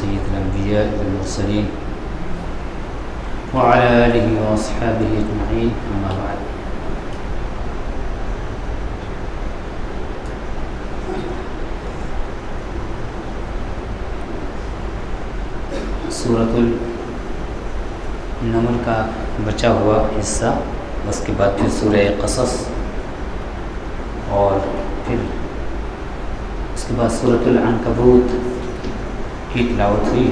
سيد الأنبياء والمرسلين وعلى آله وأصحابه أجمعين أما بعد. سورۃ النمل کا بچا ہوا حصہ، اس کے بعد پھر سورہ قصص اور پھر اس کے بعد سورۃ العنکبوت کی تلاوت ہوئی.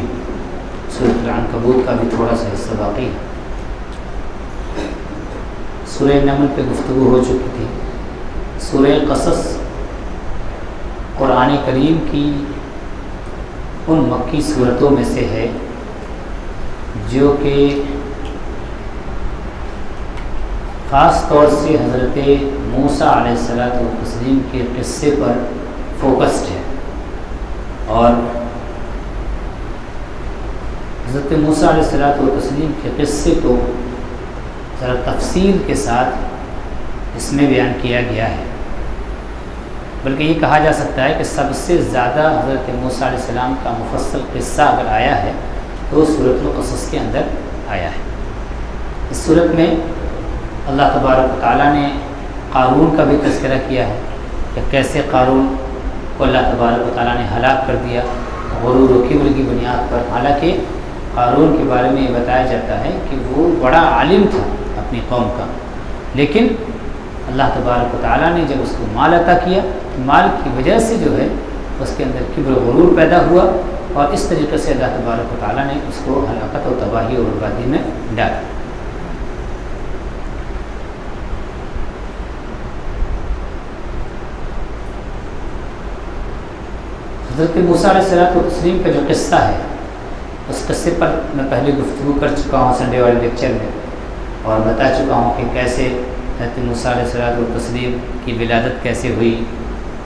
سورۃ العنکبوت کا بھی تھوڑا سا حصہ باقی ہے. سورہ نمل پہ گفتگو ہو چکی تھی. سورہ قصص قرآن کریم کی ان مکی صورتوں میں سے ہے جو کہ خاص طور سے حضرت موسیٰ علیہ السلام کے قصے پر فوکسڈ ہے، اور حضرت موسیٰ علیہ السلام کے قصے کو ذرا تفصیل کے ساتھ اس میں بیان کیا گیا ہے. بلکہ یہ کہا جا سکتا ہے کہ سب سے زیادہ حضرت موسیٰ علیہ السلام کا مفصل قصہ اگر آیا ہے تو سورۃ القصص کے اندر آیا ہے. اس صورت میں اللہ تبارک و تعالیٰ نے قارون کا بھی تذکرہ کیا ہے کہ کیسے قارون کو اللہ تبارک و تعالیٰ نے ہلاک کر دیا غرور و کبر کی بنیاد پر. حالانکہ قارون کے بارے میں یہ بتایا جاتا ہے کہ وہ بڑا عالم تھا اپنی قوم کا، لیکن اللہ تبارک و تعالیٰ نے جب اس کو مال عطا کیا، مال کی وجہ سے جو ہے اس کے اندر کبر و غرور پیدا ہوا، اور اس طریقے سے اللہ تبارک و تعالیٰ نے اس کو ہلاکت و تباہی اور بربادی میں ڈالا. حضرت موسیٰ علیہ السلام کا جو قصہ ہے، اس قصے پر میں پہلے گفتگو کر چکا ہوں سنڈے والے لیکچر میں، اور بتا چکا ہوں کہ کیسے حضرت موسیٰ علیہ السلام کی ولادت کیسے ہوئی،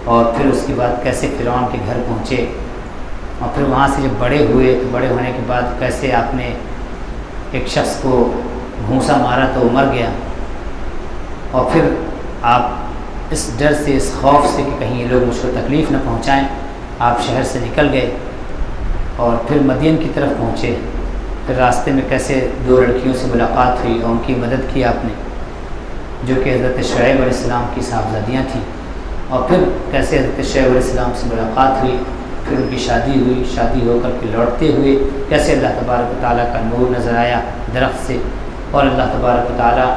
اور پھر اس کے بعد کیسے فرعون کے گھر پہنچے، اور پھر وہاں سے جب بڑے ہوئے تو بڑے ہونے کے بعد کیسے آپ نے ایک شخص کو گھونسا مارا تو وہ مر گیا، اور پھر آپ اس ڈر سے، اس خوف سے کہ کہیں یہ لوگ مجھ کو تکلیف نہ پہنچائیں، آپ شہر سے نکل گئے اور پھر مدین کی طرف پہنچے. پھر راستے میں کیسے دو لڑکیوں سے ملاقات ہوئی اور ان کی مدد کی آپ نے، جو کہ حضرت شعیب علیہ السلام کی صاحبزادیاں تھیں، اور پھر کیسے حضرت شعیب علیہ السلام سے ملاقات ہوئی، پھر ان کی شادی ہوئی، شادی ہو کر کے لوٹتے ہوئے کیسے اللہ تبارک و تعالیٰ کا نور نظر آیا درخت سے، اور اللہ تبارک و تعالیٰ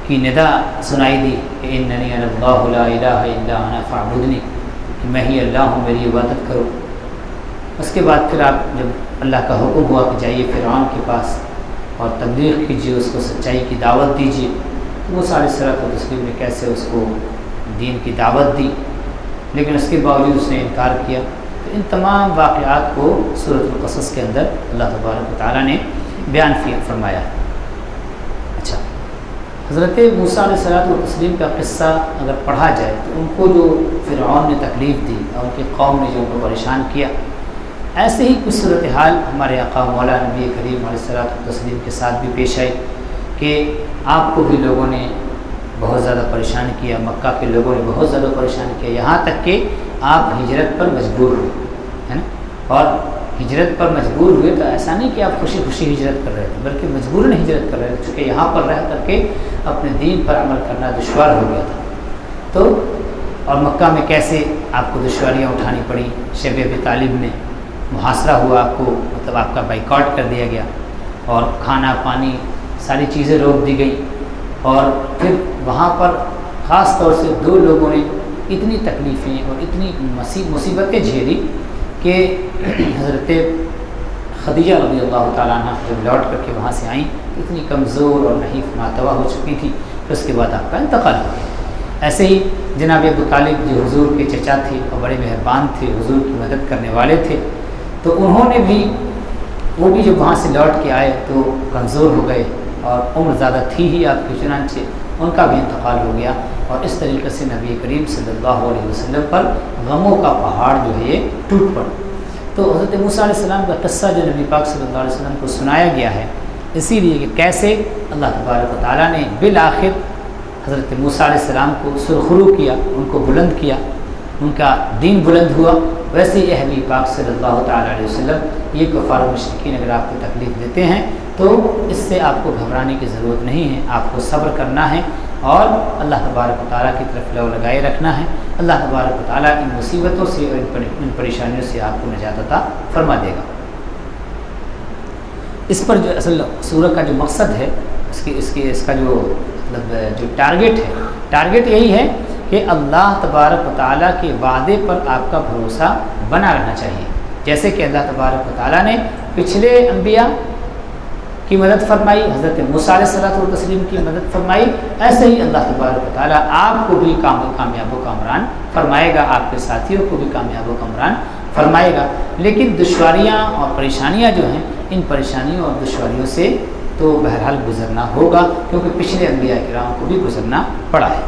کی ندا سنائی دی کہ اننی انا اللہ لا الہ الا انا فاعبدنی، کہ میں ہی اللہ ہوں، میری عبادت کرو. اس کے بعد پھر آپ جب اللہ کا حکم ہوا کہ جائیے فرعون کے پاس اور تبلیغ کیجیے، اس کو سچائی کی دعوت دیجیے، تو وہ موسیٰ علیہ السلام نے کیسے اس کو دین کی دعوت دی، لیکن اس کے باوجود اس نے انکار کیا. تو ان تمام واقعات کو سورۃ القصص کے اندر اللہ تبارک و تعالیٰ نے بیان فرمایا ہے. اچھا، حضرت موسیٰ علیہ السلام کا قصہ اگر پڑھا جائے تو ان کو جو فرعون نے تکلیف دی اور ان کی قوم نے جو ان کو پریشان کیا، ایسے ہی کچھ صورتحال ہمارے آقا مولا نبی کریم علیہ السلام کے ساتھ بھی پیش آئی کہ آپ کو بھی لوگوں نے بہت زیادہ پریشان کیا، مکہ کے لوگوں نے بہت زیادہ پریشان کیا، یہاں تک کہ آپ ہجرت پر مجبور ہوئے، ہے نا. اور ہجرت پر مجبور ہوئے تو ایسا نہیں کہ آپ خوشی خوشی ہجرت کر رہے تھے، بلکہ مجبوراً ہجرت کر رہے تھے، چونکہ یہاں پر رہ کر کے اپنے دین پر عمل کرنا دشوار ہو گیا تھا. تو اور مکہ میں کیسے آپ کو دشواریاں اٹھانی پڑی، شیب ابی طالب میں محاصرہ ہوا، آپ کو مطلب آپ کا بائیکاٹ کر دیا گیا، اور کھانا پانی ساری چیزیں روک دی گئی، اور پھر وہاں پر خاص طور سے دو لوگوں نے اتنی تکلیفیں اور اتنی مصیبتیں جھیلی کہ حضرت خدیجہ رضی اللہ تعالیٰ عنہ جب لوٹ کر کے وہاں سے آئیں اتنی کمزور اور نحیف ناتوا ہو چکی تھی، پھر اس کے بعد آپ کا انتقال ہو گیا. ایسے ہی جناب ابو طالب جو حضور کے چچا تھے اور بڑے مہربان تھے، حضور کی مدد کرنے والے تھے، تو انہوں نے بھی، وہ بھی جب وہاں سے لوٹ کے آئے تو کمزور ہو گئے، اور عمر زیادہ تھی ہی آپ کی، چنانچہ ان کا بھی انتقال ہو گیا. اور اس طریقے سے نبی کریم صلی اللہ علیہ وسلم پر غموں کا پہاڑ جو ہے یہ ٹوٹ پڑا. تو حضرت موسیٰ علیہ السلام کا قصہ جو نبی پاک صلی اللہ علیہ وسلم کو سنایا گیا ہے، اسی لیے کہ کیسے اللہ تبارک و تعالیٰ نے بالآخر حضرت موسیٰ علیہ السلام کو سرخرو کیا، ان کو بلند کیا، ان کا دین بلند ہوا، ویسے ہی حبیب پاک صلی اللہ تعالیٰ علیہ وسلم یہ کفار و مشرکین اگر آپ کو تکلیف دیتے ہیں تو اس سے آپ کو گھبرانے کی ضرورت نہیں ہے، آپ کو صبر کرنا ہے اور اللہ تبارک و تعالیٰ کی طرف لو لگائے رکھنا ہے۔ اللہ تبارک و تعالیٰ ان مصیبتوں سے اور ان پریشانیوں سے آپ کو نجات عطا فرما دے گا۔ اس پر جو اصل سورہ کا جو مقصد ہے، اس کا جو مطلب جو ٹارگٹ یہی ہے کہ اللہ تبارک و تعالیٰ کے وعدے پر آپ کا بھروسہ بنا رہنا چاہیے۔ جیسے کہ اللہ تبارک و تعالیٰ نے پچھلے انبیاء کی مدد فرمائی، حضرت موسیٰ علیہ الصلوۃ والتسلیم کی مدد فرمائی، ایسے ہی اللہ تبارک و تعالیٰ آپ کو بھی کامیاب و کامران فرمائے گا، آپ کے ساتھیوں کو بھی کامیاب و کامران فرمائے گا۔ لیکن دشواریاں اور پریشانیاں جو ہیں، ان پریشانیوں اور دشواریوں سے تو بہرحال گزرنا ہوگا، کیونکہ پچھلے انبیاء کرام کو بھی گزرنا پڑا ہے۔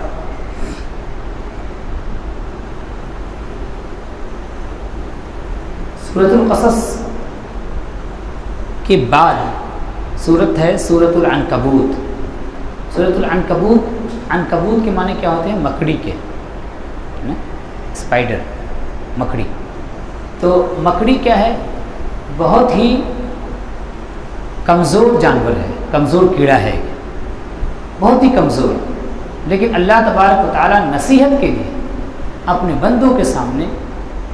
سورۃ القصص کے بعد سورت ہے سورۃ العنکبوت۔ سورۃ العنکبوت، عنکبوت کے معنی کیا ہوتے ہیں؟ مکڑی کے، اسپائڈر، مکڑی۔ تو مکڑی کیا ہے؟ بہت ہی کمزور جانور ہے، کمزور کیڑا ہے، بہت ہی کمزور۔ لیکن اللہ تبارک و تعالیٰ نصیحت کے لیے اپنے بندوں کے سامنے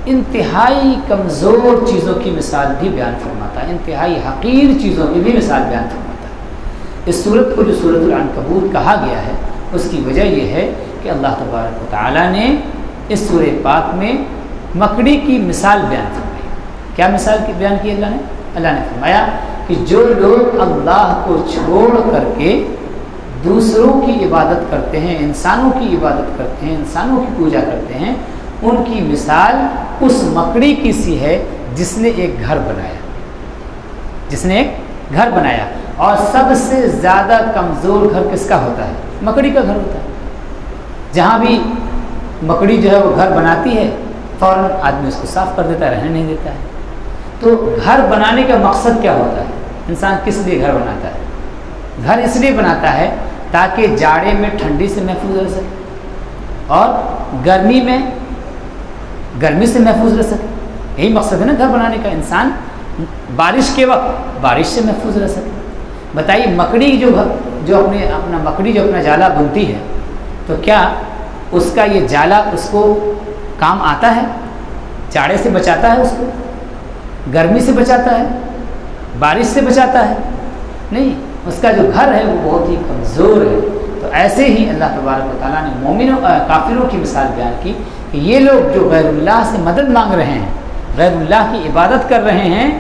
انتہائی کمزور چیزوں کی مثال بھی بیان فرماتا ہے، انتہائی حقیر چیزوں کی بھی مثال بیان فرماتا ہے۔ اس سورت کو جو سورۃ العنکبوت کہا گیا ہے، اس کی وجہ یہ ہے کہ اللہ تبارک و تعالیٰ نے اس سورہ پاک میں مکڑی کی مثال بیان فرمائی۔ کیا مثال کی بیان کی اللہ نے فرمایا کہ جو لوگ اللہ کو چھوڑ کر کے دوسروں کی عبادت کرتے ہیں، انسانوں کی عبادت کرتے ہیں، انسانوں کی پوجا کرتے ہیں، ان کی مثال اس مکڑی کی سی ہے جس نے ایک گھر بنایا، اور سب سے زیادہ کمزور گھر کس کا ہوتا ہے؟ مکڑی کا گھر ہوتا ہے۔ جہاں بھی مکڑی جو ہے وہ گھر بناتی ہے، فوراً آدمی اس کو صاف کر دیتا ہے، رہنے نہیں دیتا ہے۔ تو گھر بنانے کا مقصد کیا ہوتا ہے؟ انسان کس لیے گھر بناتا ہے؟ گھر اس لیے بناتا ہے تاکہ جاڑے میں ٹھنڈی سے محفوظ رہ سکے اور گرمی سے محفوظ رہ سکے۔ یہی مقصد ہے نا گھر بنانے کا، انسان بارش کے وقت بارش سے محفوظ رہ سکے۔ بتائیے مکڑی جو اپنا جالا بنتی ہے، تو کیا اس کا یہ جالا اس کو کام آتا ہے؟ جاڑے سے بچاتا ہے، اس کو گرمی سے بچاتا ہے، بارش سے بچاتا ہے؟ نہیں، اس کا جو گھر ہے وہ بہت ہی کمزور ہے۔ تو ایسے ہی اللہ تبارک و تعالیٰ نے مومنوں کافروں کی مثال بیان کی کہ یہ لوگ جو غیر اللہ سے مدد مانگ رہے ہیں، غیر اللہ کی عبادت کر رہے ہیں،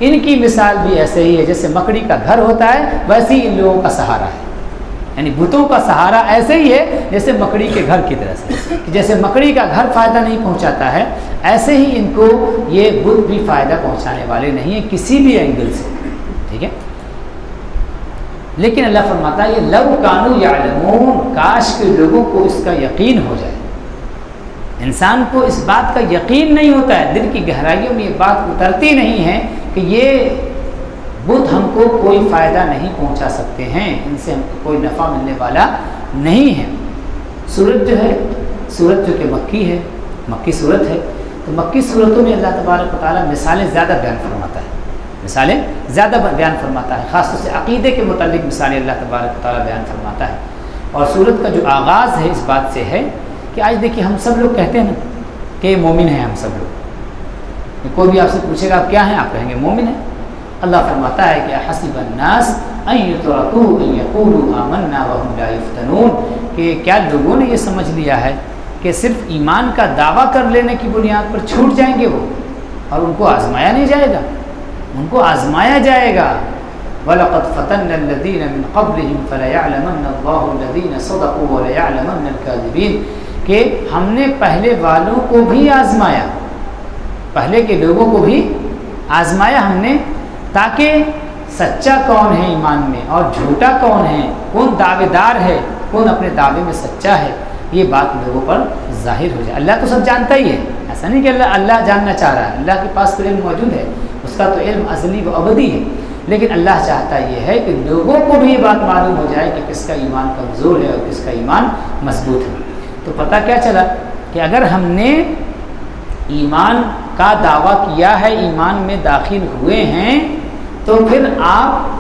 ان کی مثال بھی ایسے ہی ہے جیسے مکڑی کا گھر ہوتا ہے، ویسے ہی ان لوگوں کا سہارا ہے۔ یعنی بتوں کا سہارا ایسے ہی ہے جیسے مکڑی کے گھر کی طرح سے، کہ جیسے مکڑی کا گھر فائدہ نہیں پہنچاتا ہے، ایسے ہی ان کو یہ بت بھی فائدہ پہنچانے والے نہیں ہیں کسی بھی اینگل سے۔ ٹھیک ہے، لیکن اللہ فرماتا ہے یہ لو کانوا یعلمون، کاش کے لوگوں کو اس کا یقین ہو جائے۔ انسان کو اس بات کا یقین نہیں ہوتا ہے، دل کی گہرائیوں میں یہ بات اترتی نہیں ہے کہ یہ بت ہم کو کوئی فائدہ نہیں پہنچا سکتے ہیں، ان سے ہم کو کوئی نفع ملنے والا نہیں ہے۔ سورت جو کہ مکی صورت ہے، تو مکی صورتوں میں اللہ تبارک و تعالیٰ مثالیں زیادہ بیان فرماتا ہے، خاص طور سے عقیدے کے متعلق مثالیں اللہ تبارک و تعالیٰ بیان فرماتا ہے۔ اور سورت کا جو آغاز ہے اس بات سے ہے کہ آج دیکھیے ہم سب لوگ کہتے ہیں نا کہ یہ مومن ہیں، ہم سب لوگ، کوئی بھی آپ سے پوچھے گا آپ کیا ہیں، آپ کہیں گے مومن ہیں۔ اللہ فرماتا ہے کہ حسب الناس ان یترکوا ان یقولوا آمنا وهم لا یفتنون، کہ کیا لوگوں نے یہ سمجھ لیا ہے کہ صرف ایمان کا دعویٰ کر لینے کی بنیاد پر چھوٹ جائیں گے وہ، اور ان کو آزمایا نہیں جائے گا؟ ان کو آزمایا جائے گا۔ وَلَقَدْ فَتَنَّا الَّذِينَ مِنْ قَبْلِهِمْ فَلَيَعْلَمَنَّ اللَّهُ الَّذِينَ صَدَقُوا وَلَيَعْلَمَنَّ الْكَاذِبِينَ، کہ ہم نے پہلے والوں کو بھی آزمایا، پہلے کے لوگوں کو بھی آزمایا ہم نے، تاکہ سچا کون ہے ایمان میں اور جھوٹا کون ہے، کون دعوے دار ہے، کون اپنے دعوے میں سچا ہے، یہ بات لوگوں پر ظاہر ہو جائے۔ اللہ تو سب جانتا ہی ہے، ایسا نہیں کہ اللہ جاننا چاہ رہا ہے، اللہ کے پاس تو علم موجود ہے، اس کا تو علم ازلی و ابدی ہے، لیکن اللہ چاہتا یہ ہے کہ لوگوں کو بھی یہ بات معلوم ہو جائے کہ کس کا ایمان کمزور ہے اور کس کا ایمان مضبوط ہے۔ تو پتہ کیا چلا کہ اگر ہم نے ایمان کا دعویٰ کیا ہے، ایمان میں داخل ہوئے ہیں، تو پھر آپ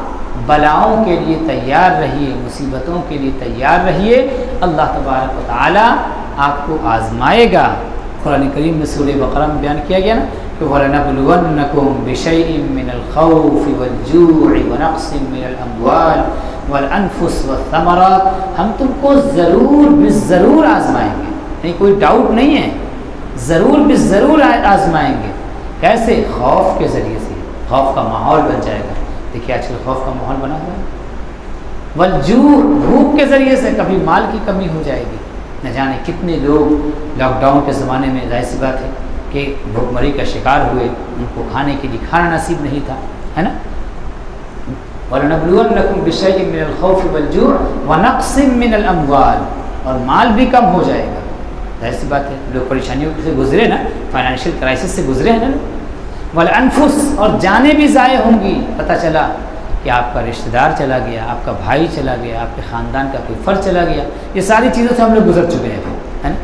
بلاؤں کے لیے تیار رہیے، مصیبتوں کے لیے تیار رہیے، اللہ تبارک و تعالی آپ کو آزمائے گا۔ قرآن کریم میں سورہ بقرہ میں بیان کیا گیا نا کہ وَلَنَبْلُوَنَّكُمْ بِشَيْءٍ مِّنَ الْخَوْفِ وَالْجُوعِ وَنَقْصٍ مِّنَ الْأَمْوَالِ وَالْأَنفُسِ وَالثَّمَرَاتِ، ہم تم کو ضرور بالضرور آزمائیں گے، یعنی کوئی ڈاؤٹ نہیں ہے، ضرور بالضرور آزمائیں گے۔ کیسے؟ خوف کے ذریعے سے، خوف کا ماحول بن جائے گا۔ دیکھیے آج کل خوف کا ماحول بنا ہوا ہے۔ والجوع، بھوک کے ذریعے سے، کبھی مال کی کمی ہو جائے گی۔ نہ جانے کتنے لوگ لاک ڈاؤن کے زمانے میں، ظاہر سی بات ہے کہ بھوک مری کا شکار ہوئے، ان کو کھانے کے لیے کھانا نصیب نہیں تھا، ہے نا۔ وَلَنَبْلُوَنَّكُمْ بِشَيْءٍ مِّنَ الْخَوْفِ وَالْجُوعِ وَنَقْصٍ مِّنَ الْأَمْوَالِ، اور مال بھی کم ہو جائے گا۔ ظاہر سی بات ہے لوگ پریشانیوں سے گزرے نا، فائنینشیل کرائسس سے گزرے ہیں نا۔ والانفس، اور جانیں بھی ضائع ہوں گی۔ پتہ چلا کہ آپ کا رشتہ دار چلا گیا، آپ کا بھائی چلا گیا، آپ کے خاندان کا کوئی فرد چلا گیا، یہ ساری چیزوں سے ہم لوگ گزر چکے ہیں، ہے نا۔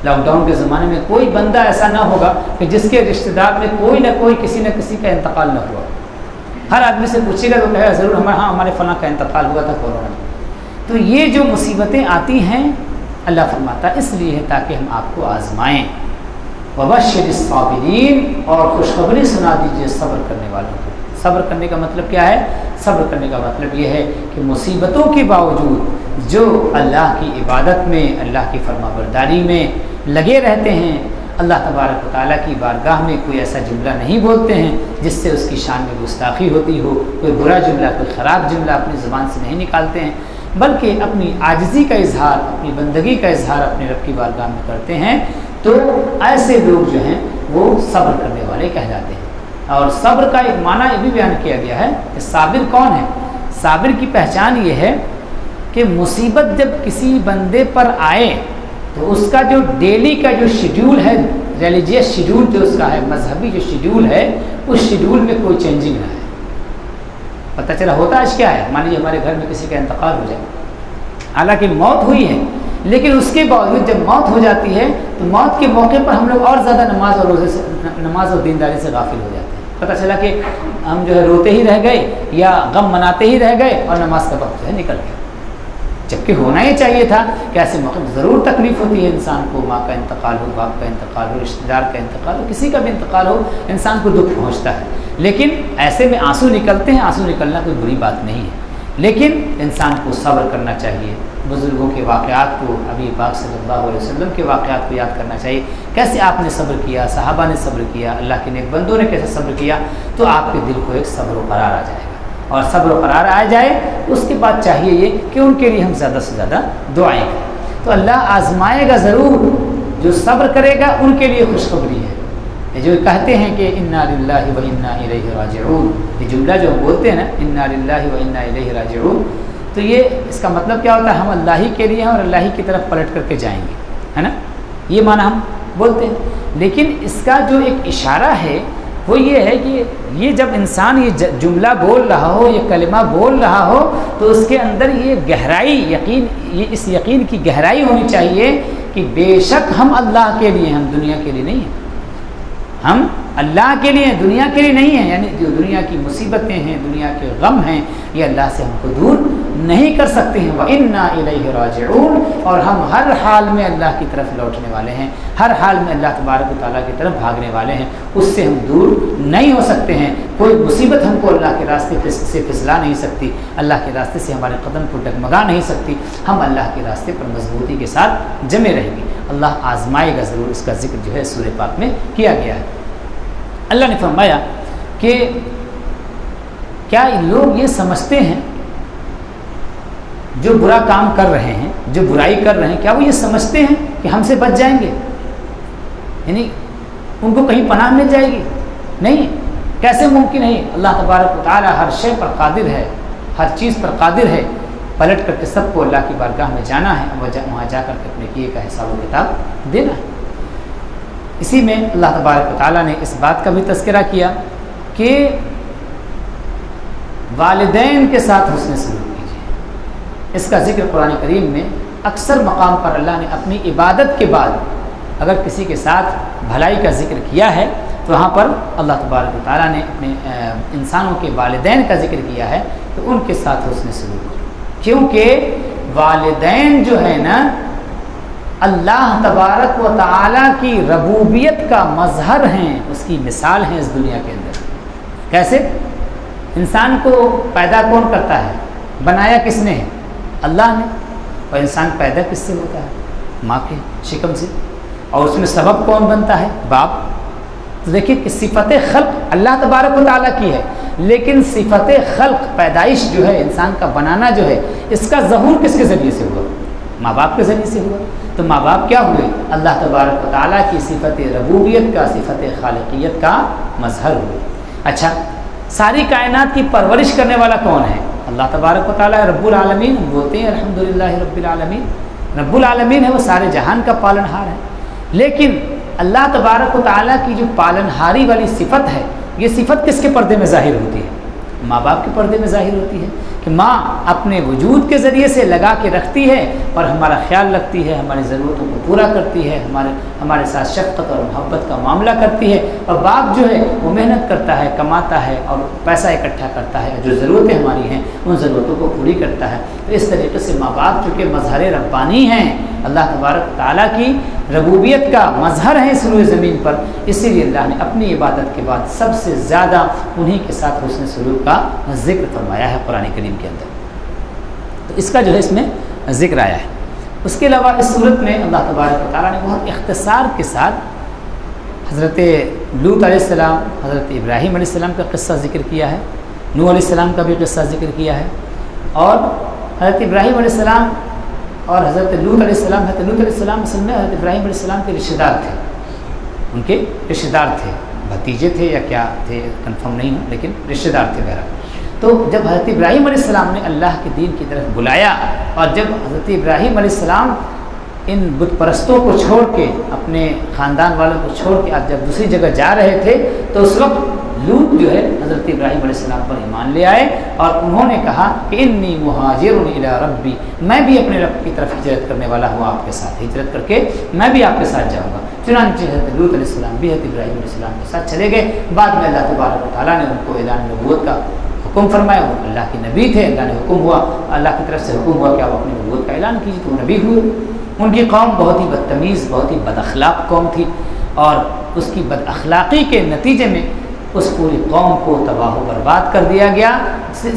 لاک ڈاؤن کے زمانے میں کوئی بندہ ایسا نہ ہوگا کہ جس کے رشتہ دار میں کوئی نہ کوئی کسی نہ کسی کا انتقال نہ ہوا۔ ہر آدمی سے پوچھے گا تو کہے گا ضرور ہمارے فلاں کا انتقال ہوا تھا کورونا میں۔ تو یہ جو مصیبتیں آتی ہیں، اللہ فرماتا ہے اس لیے ہے تاکہ ہم آپ کو آزمائیں۔ وَبَشِّرِ الصَّابِرِينَ، اور خوشخبری سنا دیجیے صبر کرنے والوں کو۔ صبر کرنے کا مطلب کیا ہے؟ صبر کرنے کا مطلب یہ ہے کہ مصیبتوں کے باوجود جو اللہ کی عبادت میں، اللہ کی فرما برداری میں لگے رہتے ہیں، اللہ تبارک و تعالیٰ کی بارگاہ میں کوئی ایسا جملہ نہیں بولتے ہیں جس سے اس کی شان میں گستاخی ہوتی ہو، کوئی برا جملہ، کوئی خراب جملہ اپنی زبان سے نہیں نکالتے ہیں، بلکہ اپنی عاجزی کا اظہار، اپنی بندگی کا اظہار اپنے رب کی بارگاہ میں کرتے ہیں، تو ایسے لوگ جو ہیں وہ صبر کرنے والے کہلاتے ہیں۔ اور صبر کا ایک معنی یہ بھی بیان کیا گیا ہے کہ صابر کون ہے؟ صابر کی پہچان یہ ہے کہ مصیبت جب کسی بندے پر آئے تو اس کا جو ڈیلی کا جو شیڈیول ہے، ریلیجیس شیڈیول جو اس کا ہے، مذہبی جو شیڈیول ہے، اس شیڈیول میں کوئی چینجنگ نہ ہے۔ پتہ چلا ہوتا آج کیا ہے، مان لیجیے ہمارے گھر میں کسی کا انتقال ہو جائے، حالانکہ موت ہوئی ہے، لیکن اس کے باوجود جب موت ہو جاتی ہے تو موت کے موقع پر ہم لوگ اور زیادہ نماز اور روزے سے، نماز اور دینداری سے غافل ہو جاتے ہیں۔ پتہ چلا کہ ہم جو ہے روتے ہی رہ گئے یا غم مناتے ہی رہ گئے اور نماز کا وقت جو ہے نکل گیا، جبکہ ہونا ہی چاہیے تھا کہ ایسے موقع ضرور تکلیف ہوتی ہے انسان کو، ماں کا انتقال ہو، باپ کا انتقال ہو، رشتہ دار کا انتقال ہو، کسی کا بھی انتقال ہو، انسان کو دکھ پہنچتا ہے، لیکن ایسے میں آنسو نکلتے ہیں۔ آنسو نکلنا کوئی بری بات نہیں ہے، لیکن انسان کو صبر کرنا چاہیے۔ بزرگوں کے واقعات کو، نبی پاک صلی اللہ علیہ وسلم کے واقعات کو یاد کرنا چاہیے، کیسے آپ نے صبر کیا، صحابہ نے صبر کیا، اللہ کے نیک بندوں نے کیسے صبر کیا، تو آپ کے دل کو ایک صبر و قرار آ جائے گا، اور صبر و قرار آ جائے اس کے بعد چاہیے یہ کہ ان کے لیے ہم زیادہ سے زیادہ دعائیں کریں۔ تو اللہ آزمائے گا ضرور، جو صبر کرے گا ان کے لیے خوشخبری ہے۔ یہ جو کہتے ہیں کہ انا للہ و انا الیہ راجعون، یہ جملہ جو ہم بولتے ہیں نا، انا للہ و انا الیہ راجعون، تو یہ اس کا مطلب کیا ہوتا ہے؟ ہم اللہ ہی کے لیے ہیں اور اللہ ہی کی طرف پلٹ کر کے جائیں گے، ہے نا، یہ معنی ہم بولتے ہیں۔ لیکن اس کا جو ایک اشارہ ہے وہ یہ ہے کہ یہ جب انسان یہ جملہ بول رہا ہو، یہ کلمہ بول رہا ہو، تو اس کے اندر یہ گہرائی، یقین، یہ اس یقین کی گہرائی ہونی چاہیے کہ بے شک ہم اللہ کے لیے، ہم دنیا کے لیے نہیں ہیں، ہم اللہ کے لیے، دنیا کے لیے نہیں ہیں۔ یعنی جو دنیا کی مصیبتیں ہیں، دنیا کے غم ہیں، یہ اللہ سے ہم کو دور نہیں کر سکتے ہیں۔ وَإِنَّا إِلَيْهِ رَاجِعُونَ، اور ہم ہر حال میں اللہ کی طرف لوٹنے والے ہیں، ہر حال میں اللہ تبارک و تعالیٰ کی طرف بھاگنے والے ہیں، اس سے ہم دور نہیں ہو سکتے ہیں۔ کوئی مصیبت ہم کو اللہ کے راستے سے پھسلا نہیں سکتی، اللہ کے راستے سے ہمارے قدم کو ڈگمگا نہیں سکتی، ہم اللہ کے راستے پر مضبوطی کے ساتھ جمے رہیں گے۔ اللہ آزمائے گا ضرور، اس کا ذکر جو ہے سورہ پاک میں کیا گیا ہے۔ اللہ نے فرمایا کہ کیا لوگ یہ سمجھتے ہیں، جو برا کام کر رہے ہیں، جو برائی کر رہے ہیں، کیا وہ یہ سمجھتے ہیں کہ ہم سے بچ جائیں گے؟ یعنی ان کو کہیں پناہ مل جائے گی؟ نہیں، کیسے ممکن ہے؟ اللہ تبارک و تعالی ہر شے پر قادر ہے، ہر چیز پر قادر ہے، پلٹ کر کے سب کو اللہ کی بارگاہ میں جانا ہے، وہاں جا کر کے اپنے کیے کا حساب و کتاب دینا ہے۔ اسی میں اللہ تبارک و تعالیٰ نے اس بات کا بھی تذکرہ کیا کہ والدین کے ساتھ حسن سلوک کیجیے۔ اس کا ذکر قرآن کریم میں اکثر مقام پر اللہ نے اپنی عبادت کے بعد اگر کسی کے ساتھ بھلائی کا ذکر کیا ہے تو تو وہاں پر اللہ تبارک و تعالیٰ نے اپنے انسانوں کے والدین کا ذکر کیا ہے تو ان کے ساتھ حسن سلوک، کیونکہ والدین جو ہے نا اللہ تبارک و تعالیٰ کی ربوبیت کا مظہر ہیں، اس کی مثال ہیں اس دنیا کے اندر۔ کیسے؟ انسان کو پیدا کون کرتا ہے؟ بنایا کس نے ہے؟ اللہ نے۔ اور انسان پیدا کس سے ہوتا ہے؟ ماں کے شکم سے۔ اور اس میں سبب کون بنتا ہے؟ باپ۔ تو دیکھیے کہ صفت خلق اللہ تبارک و تعالیٰ کی ہے، لیکن صفت خلق پیدائش جو ہے، انسان کا بنانا جو ہے، اس کا ظہور کس کے ذریعے سے ہوا؟ ماں باپ کے ذریعے سے ہوا۔ تو ماں باپ کیا ہوئے؟ اللہ تبارک و تعالیٰ کی صفت ربوبیت کا، صفت خالقیت کا مظہر ہوئے۔ اچھا، ساری کائنات کی پرورش کرنے والا کون ہے؟ اللہ تبارک و تعالیٰ رب العالمین۔ ہم بولتے ہیں الحمدللہ رب العالمین، رب العالمین ہے، وہ سارے جہان کا پالنہار ہے۔ لیکن اللہ تبارک و تعالیٰ کی جو پالنہاری والی صفت ہے، یہ صفت کس کے پردے میں ظاہر ہوتی ہے؟ ماں باپ کے پردے میں ظاہر ہوتی ہے کہ ماں اپنے وجود کے ذریعے سے لگا کے رکھتی ہے اور ہمارا خیال رکھتی ہے، ہماری ضرورتوں کو پورا کرتی ہے، ہمارے ساتھ شفقت اور محبت کا معاملہ کرتی ہے۔ اور باپ جو ہے وہ محنت کرتا ہے، کماتا ہے اور پیسہ اکٹھا کرتا ہے، جو ضرورتیں ہماری ہیں ان ضرورتوں کو پوری کرتا ہے۔ تو اس طریقے سے ماں باپ چونکہ مظہر ربانی ہیں، اللہ تبارک تعالیٰ کی ربوبیت کا مظہر ہے اس روئے زمین پر، اسی لیے اللہ نے اپنی عبادت کے بعد سب سے زیادہ انہی کے ساتھ حسن سلوک کا ذکر فرمایا ہے قرآن کریم کے اندر۔ تو اس کا جو ہے اس میں ذکر آیا ہے۔ اس کے علاوہ اس صورت میں اللہ تبارک و تعالیٰ نے بہت اختصار کے ساتھ حضرت لوط علیہ السلام، حضرت ابراہیم علیہ السلام کا قصہ ذکر کیا ہے، نوح علیہ السلام کا بھی قصہ ذکر کیا ہے، اور حضرت ابراہیم علیہ السلام اور حضرت لوط علیہ السلام، حضرت لوط علیہ السلام اصل میں حضرت ابراہیم علیہ السلام کے رشتہ دار تھے، ان کے رشتہ دار تھے، بھتیجے تھے یا کیا تھے کنفرم نہیں ہوں، لیکن رشتہ دار تھے بہرحال۔ تو جب حضرت ابراہیم علیہ السلام نے اللہ کے دین کی طرف بلایا، اور جب حضرت ابراہیم علیہ السلام ان بت پرستوں کو چھوڑ کے، اپنے خاندان والوں کو چھوڑ کے آپ جب دوسری جگہ جا رہے تھے، تو اس وقت لوط جو ہے حضرت ابراہیم علیہ السلام پر ایمان لے آئے، اور انہوں نے کہا کہ انی مہاجر الی ربی، میں بھی اپنے رب کی طرف ہجرت کرنے والا ہوں، آپ کے ساتھ ہجرت کر کے میں بھی آپ کے ساتھ جاؤں گا۔ چنانچہ حضرت لوط علیہ السلام بھی حضرت ابراہیم علیہ السلام کے ساتھ چلے گئے۔ بعد میں اللہ تبارک و تعالیٰ نے ان کو اعلان نبوت کا حکم فرمایا، وہ اللہ کے نبی تھے، اللہ نے حکم ہوا، اللہ کی طرف سے حکم ہوا کہ آپ اپنی نبوت کا اعلان کیجیے، تو وہ نبی ہوئے۔ ان کی قوم بہت ہی بدتمیز، بہت ہی بد اخلاق قوم تھی، اور اس کی بد اخلاقی کے نتیجے میں اس پوری قوم کو تباہ و برباد کر دیا گیا،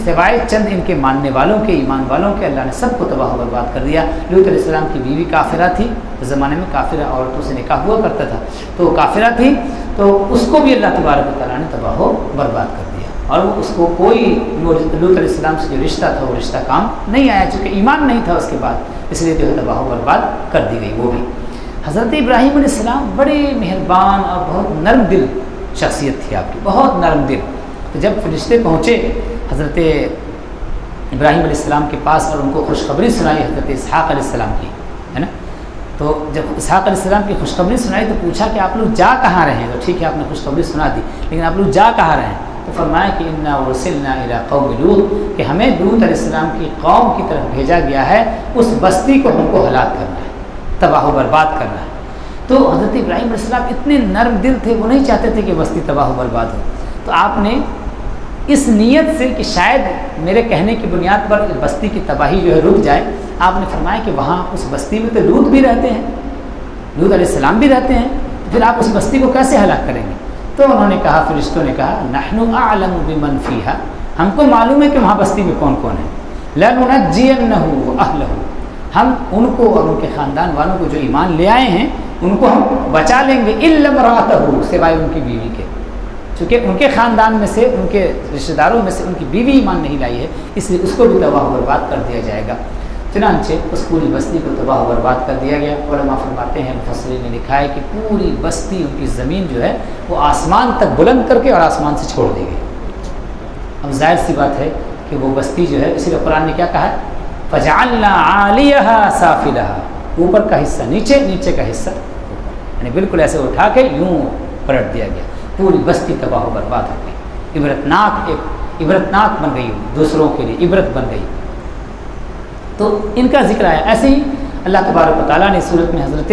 سوائے چند ان کے ماننے والوں کے، ایمان والوں کے، اللہ نے سب کو تباہ و برباد کر دیا۔ لوط علیہ السلام کی بیوی کافرہ تھی، اس زمانے میں کافرہ عورتوں سے نکاح ہوا کرتا تھا، تو کافرہ تھی، تو اس کو بھی اللہ تبارک و تعالیٰ نے تباہ و برباد کر دیا، اور وہ اس کو کوئی لوط علیہ السلام سے جو رشتہ تھا وہ رشتہ کام نہیں آیا، چونکہ ایمان نہیں تھا اس کے بعد، اس لیے جو ہے تباہ و برباد کر دی گئی وہ بھی۔ حضرت ابراہیم علیہ السلام بڑے مہربان اور بہت نرم دل شخصیت تھی آپ کی، بہت نرم دل۔ تو جب فرشتے پہنچے حضرت ابراہیم علیہ السلام کے پاس اور ان کو خوشخبری سنائی حضرت اسحاق علیہ السلام کی، ہے نا، تو جب اسحاق علیہ السلام کی خوشخبری سنائی تو پوچھا کہ آپ لوگ جا کہاں رہے ہیں؟ تو ٹھیک ہے آپ نے خوشخبری سنا دی، لیکن آپ لوگ جا کہاں رہے ہیں؟ تو فرمایا کہ انا ارسلنا الی قوم لوط، کہ ہمیں لوط علیہ السلام کی قوم کی طرف بھیجا گیا ہے، اس بستی کو ہم کو ہلاک کرنا ہے، تباہ و برباد کرنا ہے۔ تو حضرت ابراہیم علیہ السلام اتنے نرم دل تھے، وہ نہیں چاہتے تھے کہ بستی تباہ و برباد ہو۔ تو آپ نے اس نیت سے کہ شاید میرے کہنے کی بنیاد پر بستی کی تباہی جو ہے رک جائے، آپ نے فرمایا کہ وہاں اس بستی میں تو لوط بھی رہتے ہیں، لوط علیہ السلام بھی رہتے ہیں، پھر آپ اس بستی کو کیسے ہلاک کریں گے؟ تو انہوں نے کہا، فرشتوں نے کہا، نحن اعلم بمن فیہا، ہم کو معلوم ہے کہ وہاں بستی میں کون کون ہے، لننجینہ واہلہ، ہم ان کو اور ان کے خاندان والوں کو جو ایمان لے آئے ہیں ان کو ہم بچا لیں گے، الا امرأتہ، سوائے ان کی بیوی کے، چونکہ ان کے خاندان میں سے، ان کے رشتہ داروں میں سے ان کی بیوی ایمان نہیں لائی ہے، اس لیے اس کو بھی تباہ و برباد کر دیا جائے گا۔ چنانچہ اس پوری بستی کو تباہ و برباد کر دیا گیا۔ علماء فرماتے ہیں، مفسرین نے لکھا ہے کہ پوری بستی، ان کی زمین جو ہے وہ آسمان تک بلند کر کے اور آسمان سے چھوڑ دی گئی۔ اب ظاہر سی بات ہے کہ وہ بستی جو ہے، اسی لیے قرآن نے کیا کہا ہے، فجعلنا عالیہا سافلہا، اوپر کا حصہ نیچے، نیچے کا حصہ اوپر، یعنی بالکل ایسے اٹھا کے یوں پلٹ دیا گیا، پوری بستی تباہ و برباد ہو گئی، عبرتناک بن گئی، دوسروں کے لیے عبرت بن گئی۔ تو ان کا ذکر آیا۔ ایسے ہی اللہ تبارک و تعالیٰ نے صورت میں حضرت